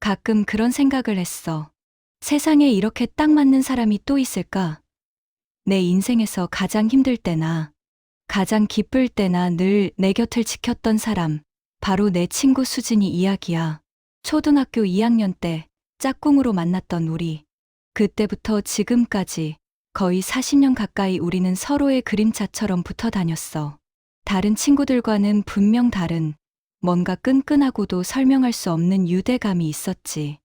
가끔 그런 생각을 했어. 세상에 이렇게 딱 맞는 사람이 또 있을까? 내 인생에서 가장 힘들 때나 가장 기쁠 때나 늘 내 곁을 지켰던 사람, 바로 내 친구 수진이 이야기야. 초등학교 2학년 때 짝꿍으로 만났던 우리. 그때부터 지금까지 거의 40년 가까이 우리는 서로의 그림자처럼 붙어 다녔어. 다른 친구들과는 분명 다른, 뭔가 끈끈하고도 설명할 수 없는 유대감이 있었지.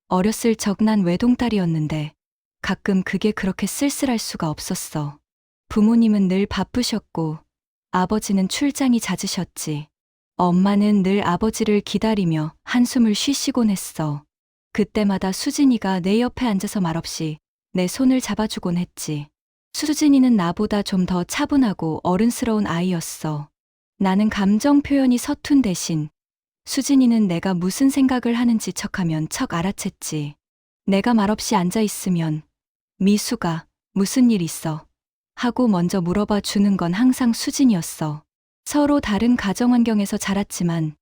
어렸을 적 난 외동딸이었는데 가끔 그게 그렇게 쓸쓸할 수가 없었어. 부모님은 늘 바쁘셨고 아버지는 출장이 잦으셨지. 엄마는 늘 아버지를 기다리며 한숨을 쉬시곤 했어. 그때마다 수진이가 내 옆에 앉아서 말없이 내 손을 잡아주곤 했지. 수진이는 나보다 좀 더 차분하고 어른스러운 아이였어. 나는 감정 표현이 서툰 대신 수진이는 내가 무슨 생각을 하는지 척하면 척 알아챘지. 내가 말없이 앉아 있으면 미수가 무슨 일 있어? 하고 먼저 물어봐 주는 건 항상 수진이었어. 서로 다른 가정 환경에서 자랐지만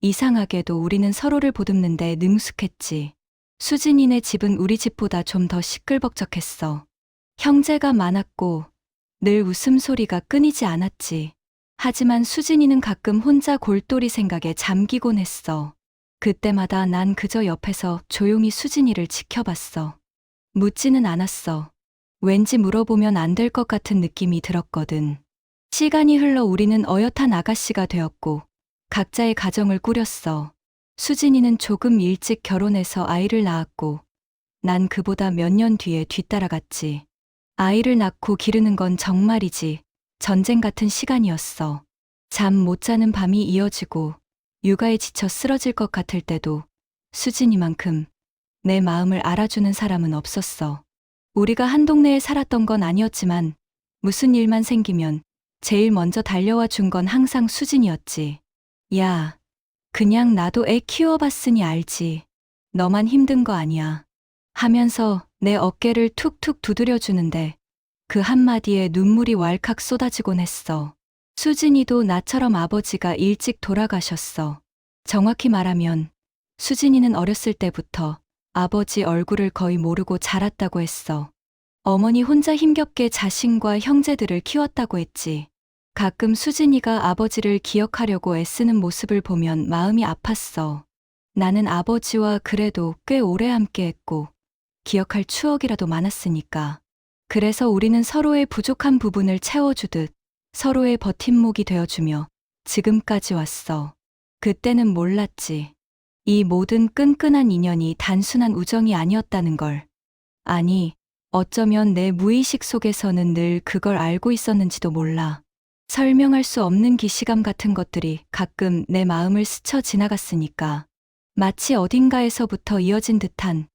이상하게도 우리는 서로를 보듬는데 능숙했지. 수진이네 집은 우리 집보다 좀 더 시끌벅적했어. 형제가 많았고 늘 웃음소리가 끊이지 않았지. 하지만 수진이는 가끔 혼자 골똘히 생각에 잠기곤 했어. 그때마다 난 그저 옆에서 조용히 수진이를 지켜봤어. 묻지는 않았어. 왠지 물어보면 안 될 것 같은 느낌이 들었거든. 시간이 흘러 우리는 어엿한 아가씨가 되었고 각자의 가정을 꾸렸어. 수진이는 조금 일찍 결혼해서 아이를 낳았고 난 그보다 몇 년 뒤에 뒤따라갔지. 아이를 낳고 기르는 건 정말이지 전쟁 같은 시간이었어. 잠 못 자는 밤이 이어지고 육아에 지쳐 쓰러질 것 같을 때도 수진이만큼 내 마음을 알아주는 사람은 없었어. 우리가 한 동네에 살았던 건 아니었지만 무슨 일만 생기면 제일 먼저 달려와 준 건 항상 수진이었지. 야, 그냥 나도 애 키워봤으니 알지. 너만 힘든 거 아니야. 하면서 내 어깨를 툭툭 두드려주는데 그 한마디에 눈물이 왈칵 쏟아지곤 했어. 수진이도 나처럼 아버지가 일찍 돌아가셨어. 정확히 말하면 수진이는 어렸을 때부터 아버지 얼굴을 거의 모르고 자랐다고 했어. 어머니 혼자 힘겹게 자신과 형제들을 키웠다고 했지. 가끔 수진이가 아버지를 기억하려고 애쓰는 모습을 보면 마음이 아팠어. 나는 아버지와 그래도 꽤 오래 함께했고 기억할 추억이라도 많았으니까. 그래서 우리는 서로의 부족한 부분을 채워주듯 서로의 버팀목이 되어주며 지금까지 왔어. 그때는 몰랐지. 이 모든 끈끈한 인연이 단순한 우정이 아니었다는 걸. 아니, 어쩌면 내 무의식 속에서는 늘 그걸 알고 있었는지도 몰라. 설명할 수 없는 기시감 같은 것들이 가끔 내 마음을 스쳐 지나갔으니까. 마치 어딘가에서부터 이어진 듯한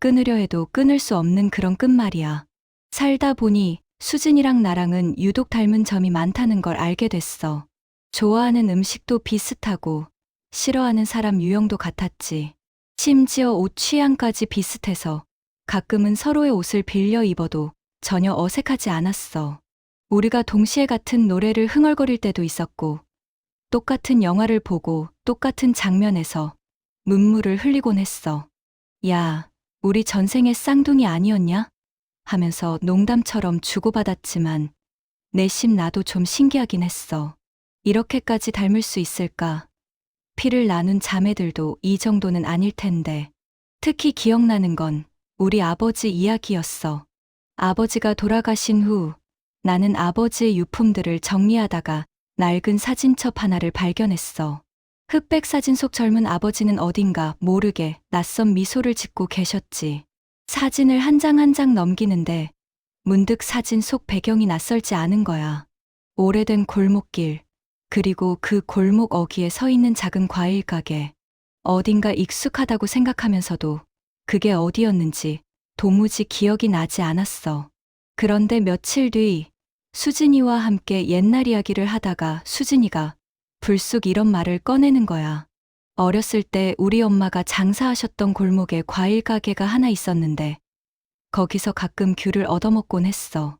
끊으려 해도 끊을 수 없는 그런 끝말이야. 살다 보니 수진이랑 나랑은 유독 닮은 점이 많다는 걸 알게 됐어. 좋아하는 음식도 비슷하고 싫어하는 사람 유형도 같았지. 심지어 옷 취향까지 비슷해서 가끔은 서로의 옷을 빌려 입어도 전혀 어색하지 않았어. 우리가 동시에 같은 노래를 흥얼거릴 때도 있었고 똑같은 영화를 보고 똑같은 장면에서 눈물을 흘리곤 했어. 야, 우리 전생에 쌍둥이 아니었냐? 하면서 농담처럼 주고받았지만 내심 나도 좀 신기하긴 했어. 이렇게까지 닮을 수 있을까? 피를 나눈 자매들도 이 정도는 아닐 텐데. 특히 기억나는 건 우리 아버지 이야기였어. 아버지가 돌아가신 후 나는 아버지의 유품들을 정리하다가 낡은 사진첩 하나를 발견했어. 흑백 사진 속 젊은 아버지는 어딘가 모르게 낯선 미소를 짓고 계셨지. 사진을 한 장 한 장 넘기는데 문득 사진 속 배경이 낯설지 않은 거야. 오래된 골목길, 그리고 그 골목 어귀에 서 있는 작은 과일 가게. 어딘가 익숙하다고 생각하면서도 그게 어디였는지 도무지 기억이 나지 않았어. 그런데 며칠 뒤 수진이와 함께 옛날 이야기를 하다가 수진이가 불쑥 이런 말을 꺼내는 거야. 어렸을 때 우리 엄마가 장사하셨던 골목에 과일 가게가 하나 있었는데 거기서 가끔 귤을 얻어먹곤 했어.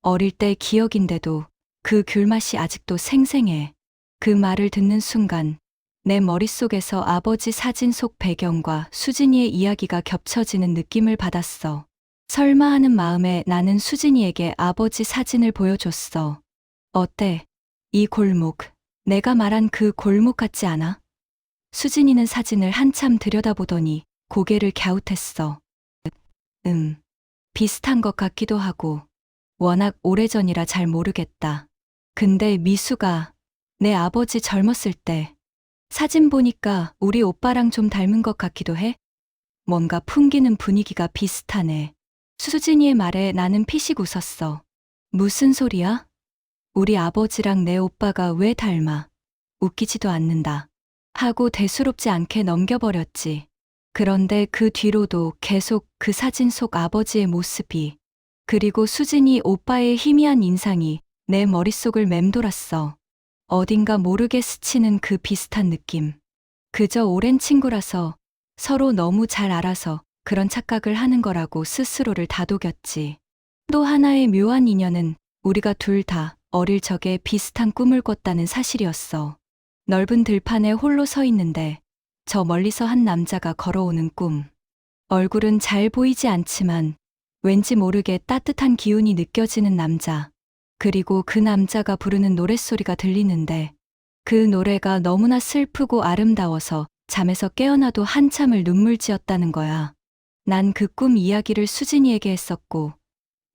어릴 때 기억인데도 그 귤 맛이 아직도 생생해. 그 말을 듣는 순간 내 머릿속에서 아버지 사진 속 배경과 수진이의 이야기가 겹쳐지는 느낌을 받았어. 설마 하는 마음에 나는 수진이에게 아버지 사진을 보여줬어. 어때? 이 골목, 내가 말한 그 골목 같지 않아? 수진이는 사진을 한참 들여다보더니 고개를 갸웃했어. 비슷한 것 같기도 하고, 워낙 오래전이라 잘 모르겠다. 근데 미수가 내 아버지 젊었을 때 사진 보니까 우리 오빠랑 좀 닮은 것 같기도 해. 뭔가 풍기는 분위기가 비슷하네. 수진이의 말에 나는 피식 웃었어. 무슨 소리야? 우리 아버지랑 내 오빠가 왜 닮아? 웃기지도 않는다. 하고 대수롭지 않게 넘겨버렸지. 그런데 그 뒤로도 계속 그 사진 속 아버지의 모습이, 그리고 수진이 오빠의 희미한 인상이 내 머릿속을 맴돌았어. 어딘가 모르게 스치는 그 비슷한 느낌. 그저 오랜 친구라서 서로 너무 잘 알아서 그런 착각을 하는 거라고 스스로를 다독였지. 또 하나의 묘한 인연은 우리가 둘 다 어릴 적에 비슷한 꿈을 꿨다는 사실이었어. 넓은 들판에 홀로 서 있는데 저 멀리서 한 남자가 걸어오는 꿈. 얼굴은 잘 보이지 않지만 왠지 모르게 따뜻한 기운이 느껴지는 남자. 그리고 그 남자가 부르는 노랫소리가 들리는데 그 노래가 너무나 슬프고 아름다워서 잠에서 깨어나도 한참을 눈물 지었다는 거야. 난 그 꿈 이야기를 수진이에게 했었고,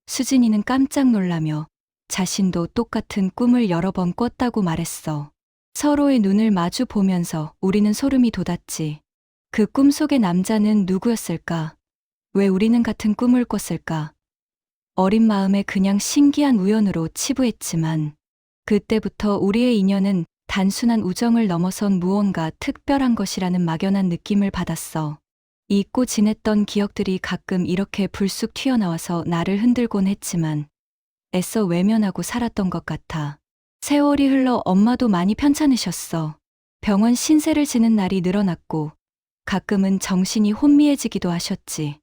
수진이는 깜짝 놀라며 자신도 똑같은 꿈을 여러 번 꿨다고 말했어. 서로의 눈을 마주 보면서 우리는 소름이 돋았지. 그 꿈 속의 남자는 누구였을까? 왜 우리는 같은 꿈을 꿨을까? 어린 마음에 그냥 신기한 우연으로 치부했지만, 그때부터 우리의 인연은 단순한 우정을 넘어선 무언가 특별한 것이라는 막연한 느낌을 받았어. 잊고 지냈던 기억들이 가끔 이렇게 불쑥 튀어나와서 나를 흔들곤 했지만 애써 외면하고 살았던 것 같아. 세월이 흘러 엄마도 많이 편찮으셨어. 병원 신세를 지는 날이 늘어났고 가끔은 정신이 혼미해지기도 하셨지.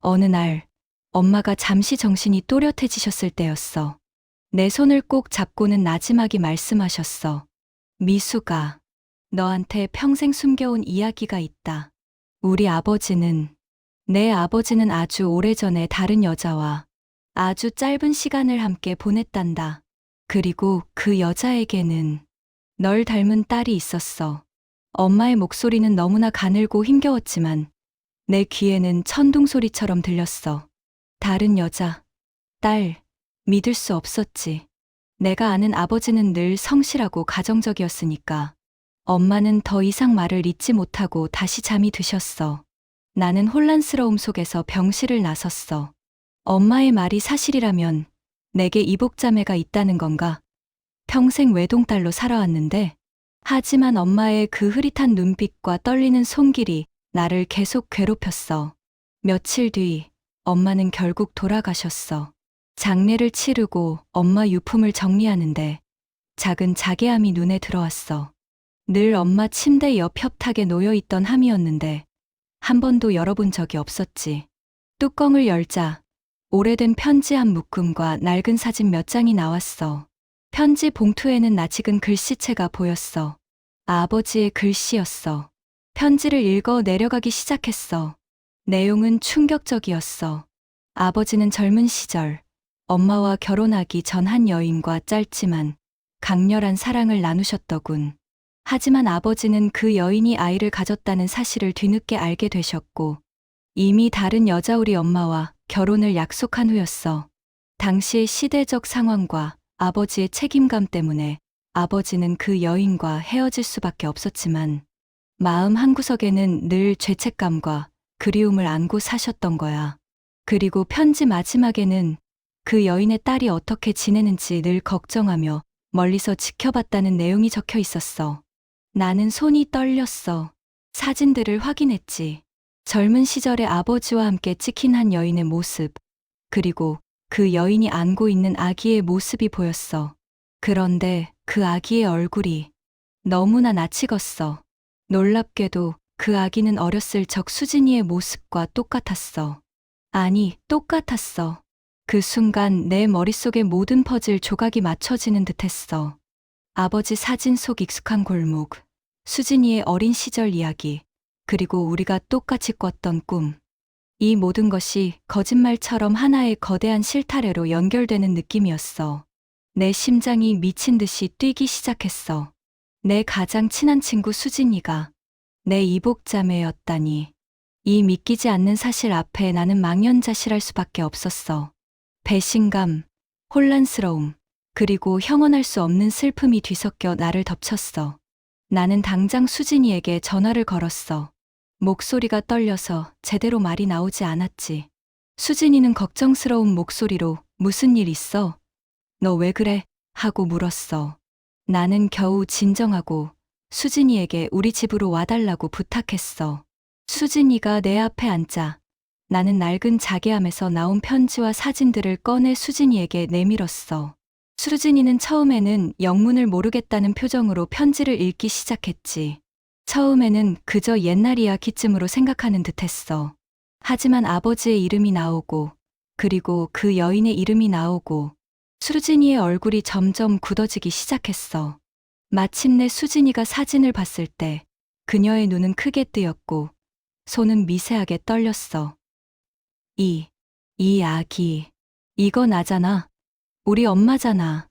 어느 날 엄마가 잠시 정신이 또렷해지셨을 때였어. 내 손을 꼭 잡고는 나지막이 말씀하셨어. 미수가, 너한테 평생 숨겨온 이야기가 있다. 내 아버지는 아주 오래전에 다른 여자와 아주 짧은 시간을 함께 보냈단다. 그리고 그 여자에게는 널 닮은 딸이 있었어. 엄마의 목소리는 너무나 가늘고 힘겨웠지만 내 귀에는 천둥소리처럼 들렸어. 다른 여자, 딸, 믿을 수 없었지. 내가 아는 아버지는 늘 성실하고 가정적이었으니까. 엄마는 더 이상 말을 잇지 못하고 다시 잠이 드셨어. 나는 혼란스러움 속에서 병실을 나섰어. 엄마의 말이 사실이라면 내게 이복자매가 있다는 건가? 평생 외동딸로 살아왔는데, 하지만 엄마의 그 흐릿한 눈빛과 떨리는 손길이 나를 계속 괴롭혔어. 며칠 뒤 엄마는 결국 돌아가셨어. 장례를 치르고 엄마 유품을 정리하는데 작은 자개함이 눈에 들어왔어. 늘 엄마 침대 옆 협탁에 놓여있던 함이었는데 한 번도 열어본 적이 없었지. 뚜껑을 열자 오래된 편지 한 묶음과 낡은 사진 몇 장이 나왔어. 편지 봉투에는 낯익은 글씨체가 보였어. 아버지의 글씨였어. 편지를 읽어 내려가기 시작했어. 내용은 충격적이었어. 아버지는 젊은 시절 엄마와 결혼하기 전 한 여인과 짧지만 강렬한 사랑을 나누셨더군. 하지만 아버지는 그 여인이 아이를 가졌다는 사실을 뒤늦게 알게 되셨고 이미 다른 여자 우리 엄마와 결혼을 약속한 후였어. 당시의 시대적 상황과 아버지의 책임감 때문에 아버지는 그 여인과 헤어질 수밖에 없었지만 마음 한구석에는 늘 죄책감과 그리움을 안고 사셨던 거야. 그리고 편지 마지막에는 그 여인의 딸이 어떻게 지내는지 늘 걱정하며 멀리서 지켜봤다는 내용이 적혀 있었어. 나는 손이 떨렸어. 사진들을 확인했지. 젊은 시절의 아버지와 함께 찍힌 한 여인의 모습, 그리고 그 여인이 안고 있는 아기의 모습이 보였어. 그런데 그 아기의 얼굴이 너무나 낯익었어. 놀랍게도 그 아기는 어렸을 적 수진이의 모습과 똑같았어. 아니, 똑같았어. 그 순간 내 머릿속의 모든 퍼즐 조각이 맞춰지는 듯했어. 아버지 사진 속 익숙한 골목, 수진이의 어린 시절 이야기, 그리고 우리가 똑같이 꿨던 꿈. 이 모든 것이 거짓말처럼 하나의 거대한 실타래로 연결되는 느낌이었어. 내 심장이 미친 듯이 뛰기 시작했어. 내 가장 친한 친구 수진이가 내 이복자매였다니. 이 믿기지 않는 사실 앞에 나는 망연자실할 수밖에 없었어. 배신감, 혼란스러움, 그리고 형언할 수 없는 슬픔이 뒤섞여 나를 덮쳤어. 나는 당장 수진이에게 전화를 걸었어. 목소리가 떨려서 제대로 말이 나오지 않았지. 수진이는 걱정스러운 목소리로 무슨 일 있어? 너 왜 그래? 하고 물었어. 나는 겨우 진정하고 수진이에게 우리 집으로 와달라고 부탁했어. 수진이가 내 앞에 앉자 나는 낡은 자개함에서 나온 편지와 사진들을 꺼내 수진이에게 내밀었어. 수진이는 처음에는 영문을 모르겠다는 표정으로 편지를 읽기 시작했지. 처음에는 그저 옛날 이야기쯤으로 생각하는 듯했어. 하지만 아버지의 이름이 나오고 그리고 그 여인의 이름이 나오고 수진이의 얼굴이 점점 굳어지기 시작했어. 마침내 수진이가 사진을 봤을 때 그녀의 눈은 크게 뜨였고 손은 미세하게 떨렸어. 이 아기, 이거 나잖아. 우리 엄마잖아.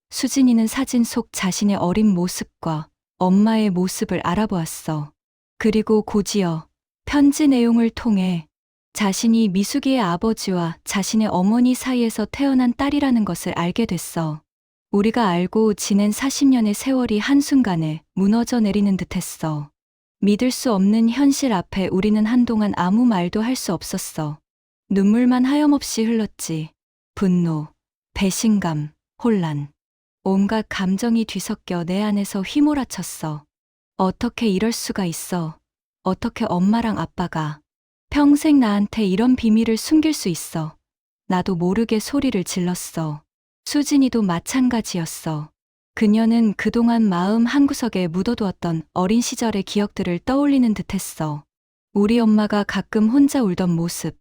수진이는 사진 속 자신의 어린 모습과 엄마의 모습을 알아보았어. 그리고 곧이어 편지 내용을 통해 자신이 미숙이의 아버지와 자신의 어머니 사이에서 태어난 딸이라는 것을 알게 됐어. 우리가 알고 지낸 40년의 세월이 한순간에 무너져 내리는 듯했어. 믿을 수 없는 현실 앞에 우리는 한동안 아무 말도 할 수 없었어. 눈물만 하염없이 흘렀지. 분노, 배신감, 혼란. 온갖 감정이 뒤섞여 내 안에서 휘몰아쳤어. 어떻게 이럴 수가 있어? 어떻게 엄마랑 아빠가 평생 나한테 이런 비밀을 숨길 수 있어? 나도 모르게 소리를 질렀어. 수진이도 마찬가지였어. 그녀는 그동안 마음 한구석에 묻어두었던 어린 시절의 기억들을 떠올리는 듯했어. 우리 엄마가 가끔 혼자 울던 모습,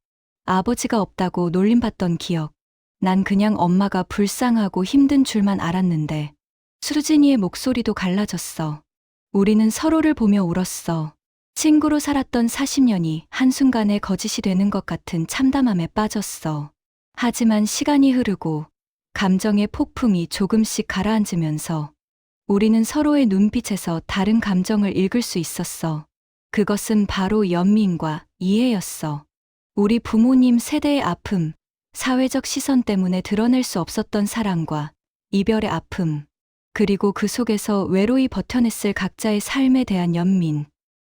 아버지가 없다고 놀림받던 기억. 난 그냥 엄마가 불쌍하고 힘든 줄만 알았는데 수진이의 목소리도 갈라졌어. 우리는 서로를 보며 울었어. 친구로 살았던 40년이 한순간에 거짓이 되는 것 같은 참담함에 빠졌어. 하지만 시간이 흐르고 감정의 폭풍이 조금씩 가라앉으면서 우리는 서로의 눈빛에서 다른 감정을 읽을 수 있었어. 그것은 바로 연민과 이해였어. 우리 부모님 세대의 아픔, 사회적 시선 때문에 드러낼 수 없었던 사랑과 이별의 아픔, 그리고 그 속에서 외로이 버텨냈을 각자의 삶에 대한 연민,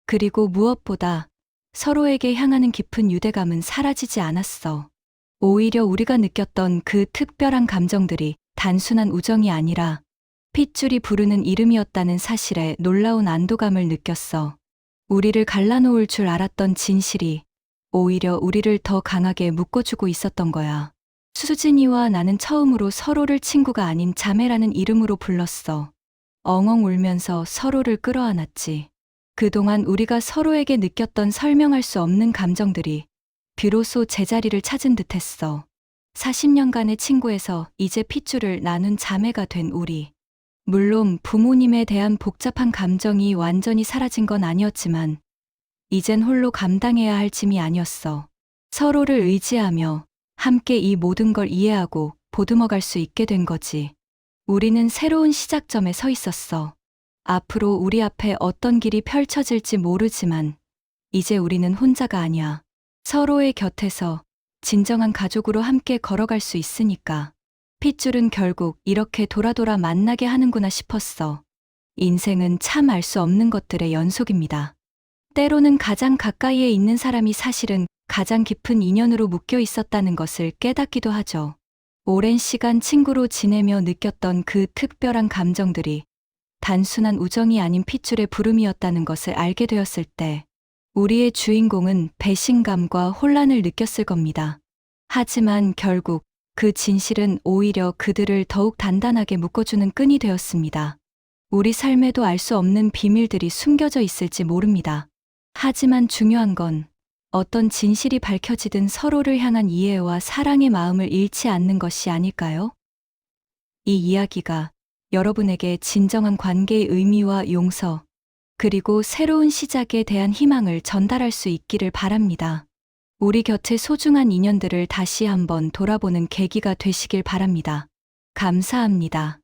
그리고 무엇보다 서로에게 향하는 깊은 유대감은 사라지지 않았어. 오히려 우리가 느꼈던 그 특별한 감정들이 단순한 우정이 아니라 핏줄이 부르는 이름이었다는 사실에 놀라운 안도감을 느꼈어. 우리를 갈라놓을 줄 알았던 진실이 오히려 우리를 더 강하게 묶어주고 있었던 거야. 수진이와 나는 처음으로 서로를 친구가 아닌 자매라는 이름으로 불렀어. 엉엉 울면서 서로를 끌어안았지. 그동안 우리가 서로에게 느꼈던 설명할 수 없는 감정들이 비로소 제자리를 찾은 듯했어. 40년간의 친구에서 이제 핏줄을 나눈 자매가 된 우리. 물론 부모님에 대한 복잡한 감정이 완전히 사라진 건 아니었지만 이젠 홀로 감당해야 할 짐이 아니었어. 서로를 의지하며 함께 이 모든 걸 이해하고 보듬어갈 수 있게 된 거지. 우리는 새로운 시작점에 서 있었어. 앞으로 우리 앞에 어떤 길이 펼쳐질지 모르지만 이제 우리는 혼자가 아니야. 서로의 곁에서 진정한 가족으로 함께 걸어갈 수 있으니까. 핏줄은 결국 이렇게 돌아 만나게 하는구나 싶었어. 인생은 참 알 수 없는 것들의 연속입니다. 때로는 가장 가까이에 있는 사람이 사실은 가장 깊은 인연으로 묶여 있었다는 것을 깨닫기도 하죠. 오랜 시간 친구로 지내며 느꼈던 그 특별한 감정들이 단순한 우정이 아닌 핏줄의 부름이었다는 것을 알게 되었을 때 우리의 주인공은 배신감과 혼란을 느꼈을 겁니다. 하지만 결국 그 진실은 오히려 그들을 더욱 단단하게 묶어주는 끈이 되었습니다. 우리 삶에도 알 수 없는 비밀들이 숨겨져 있을지 모릅니다. 하지만 중요한 건 어떤 진실이 밝혀지든 서로를 향한 이해와 사랑의 마음을 잃지 않는 것이 아닐까요? 이 이야기가 여러분에게 진정한 관계의 의미와 용서, 그리고 새로운 시작에 대한 희망을 전달할 수 있기를 바랍니다. 우리 곁의 소중한 인연들을 다시 한번 돌아보는 계기가 되시길 바랍니다. 감사합니다.